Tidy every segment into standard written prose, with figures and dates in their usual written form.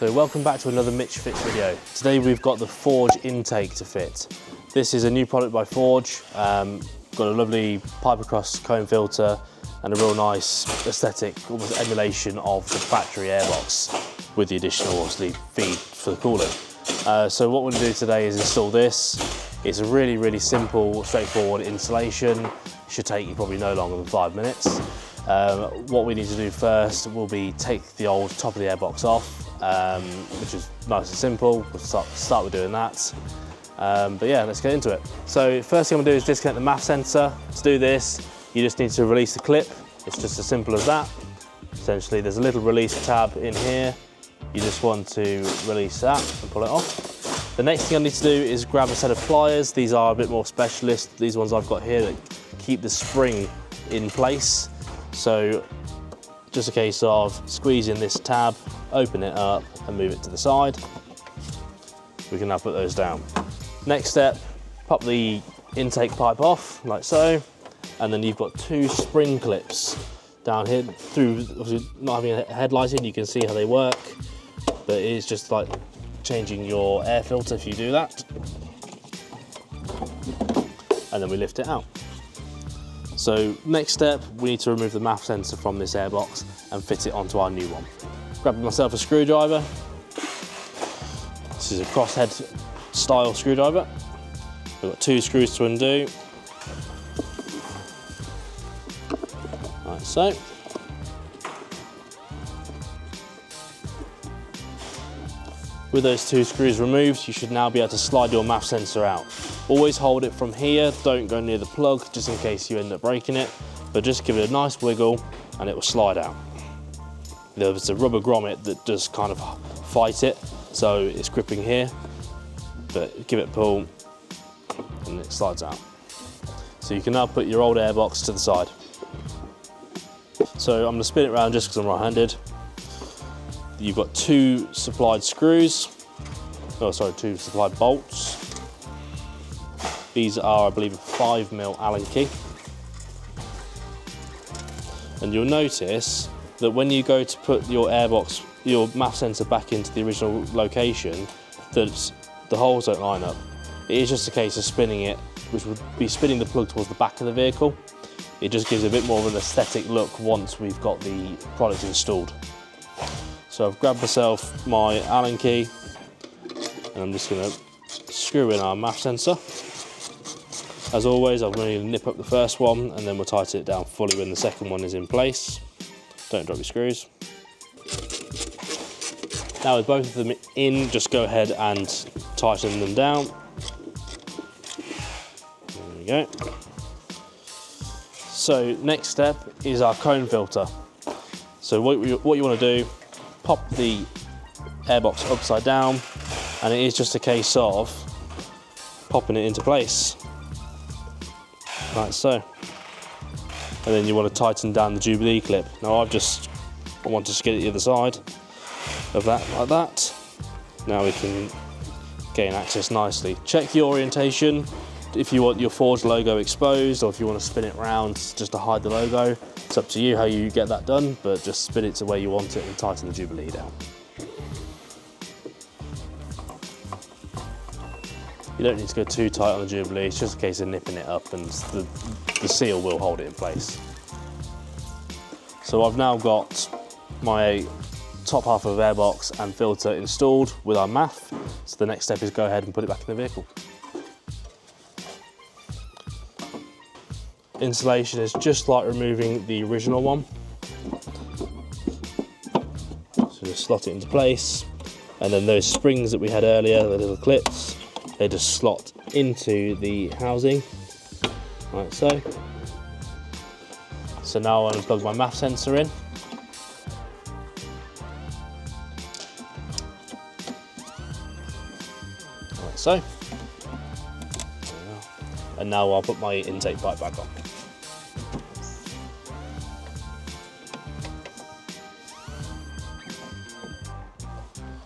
So welcome back to another Mitch Fits video. Today we've got the Forge intake to fit. This is a new product by Forge. Got a lovely pipe across cone filter and a real nice aesthetic, almost emulation of the factory airbox with the additional obviously feed for the coolant. So what we're going to do today is install this. It's a really simple, straightforward installation. Should take you probably no longer than 5 minutes. What we need to do first will be take the old top of the airbox off, which is nice and simple. We'll start with doing that. But yeah, let's get into it. So first thing I'm gonna do is disconnect the MAF sensor. To do this, you just need to release the clip. It's just as simple as that. Essentially, there's a little release tab in here. You just want to release that and pull it off. The next thing I need to do is grab a set of pliers. These are a bit more specialist. These ones I've got here that keep the spring in place. So just a case of squeezing this tab, open it up and move it to the side. We can now put those down. Next step, pop the intake pipe off like so, and then you've got two spring clips down here. Through obviously not having a headlighting, you can see how they work, but it is just like changing your air filter if you do that. And then we lift it out. So next step, we need to remove the MAF sensor from this airbox and fit it onto our new one. Grabbing myself a screwdriver. This is a crosshead style screwdriver. We've got 2 screws to undo. Like so. With those 2 screws removed, you should now be able to slide your MAF sensor out. Always hold it from here, don't go near the plug, just in case you end up breaking it, but just give it a nice wiggle and it will slide out. There's a rubber grommet that does kind of fight it, so it's gripping here, but give it a pull and it slides out. So you can now put your old airbox to the side. So I'm going to spin it around just because I'm right-handed. You've got 2 supplied screws, 2 supplied bolts. These are, I believe, a 5mm Allen key. And you'll notice that when you go to put your airbox, your MAF sensor back into the original location, that the holes don't line up. It is just a case of spinning it, which would be spinning the plug towards the back of the vehicle. It just gives a bit more of an aesthetic look once we've got the product installed. So I've grabbed myself my Allen key and I'm just going to screw in our MAF sensor. As always, I'm going to nip up the first one and then we'll tighten it down fully when the second one is in place. Don't drop your screws. Now with both of them in, just go ahead and tighten them down. There we go. So next step is our cone filter. So what you want to do, pop the airbox upside down, and it is just a case of popping it into place, like so. And then you want to tighten down the Jubilee clip. Now I want to get it the other side of that, like that. Now we can gain access nicely. Check the orientation, if you want your Forge logo exposed or if you want to spin it round just to hide the logo. It's up to you how you get that done, but just spin it to where you want it and tighten the Jubilee down. You don't need to go too tight on the Jubilee, it's just a case of nipping it up and the seal will hold it in place. So I've now got my top half of airbox and filter installed with our MAF. So the next step is go ahead and put it back in the vehicle. Installation is just like removing the original one. So just slot it into place, and then those springs that we had earlier, the little clips, they just slot into the housing, like so. So now I'll unplug my MAF sensor in. Like so. And now I'll put my intake pipe back on.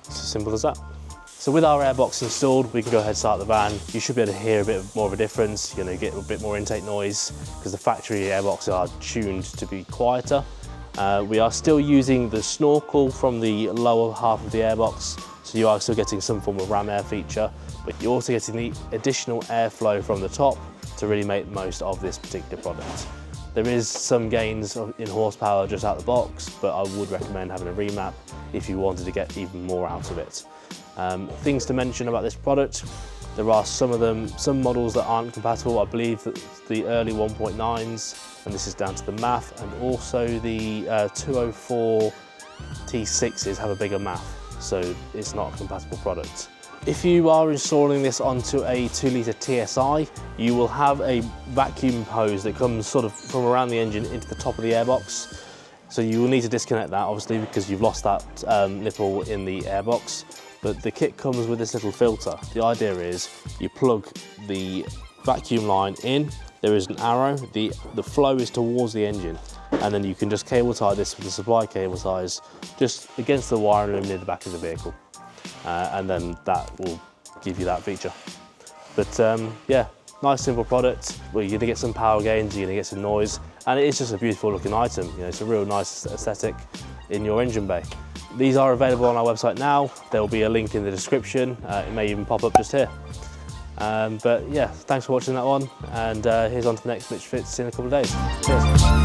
It's as simple as that. So with our airbox installed, we can go ahead and start the van. You should be able to hear a bit more of a difference. You're going to get a bit more intake noise because the factory airboxes are tuned to be quieter. We are still using the snorkel from the lower half of the airbox, so you are still getting some form of ram air feature, but you're also getting the additional airflow from the top to really make the most of this particular product. There is some gains in horsepower just out the box, but I would recommend having a remap if you wanted to get even more out of it. Things to mention about this product: there are some models that aren't compatible. I believe that the early 1.9s, and this is down to the MAF, and also the 204 T6s have a bigger MAF, so it's not a compatible product. If you are installing this onto a 2-litre TSI, you will have a vacuum hose that comes sort of from around the engine into the top of the airbox. So you will need to disconnect that, obviously, because you've lost that nipple in the airbox. But the kit comes with this little filter. The idea is you plug the vacuum line in, there is an arrow, the flow is towards the engine, and then you can just cable tie this with the supply cable ties just against the wiring loom near the back of the vehicle. And then that will give you that feature. But yeah, nice simple product. Well, you're gonna get some power gains, you're gonna get some noise, and it is just a beautiful looking item. You know, it's a real nice aesthetic in your engine bay. These are available on our website now. There will be a link in the description. It may even pop up just here. But yeah, thanks for watching that one, and here's on to the next Mitch Fits in a couple of days. Cheers.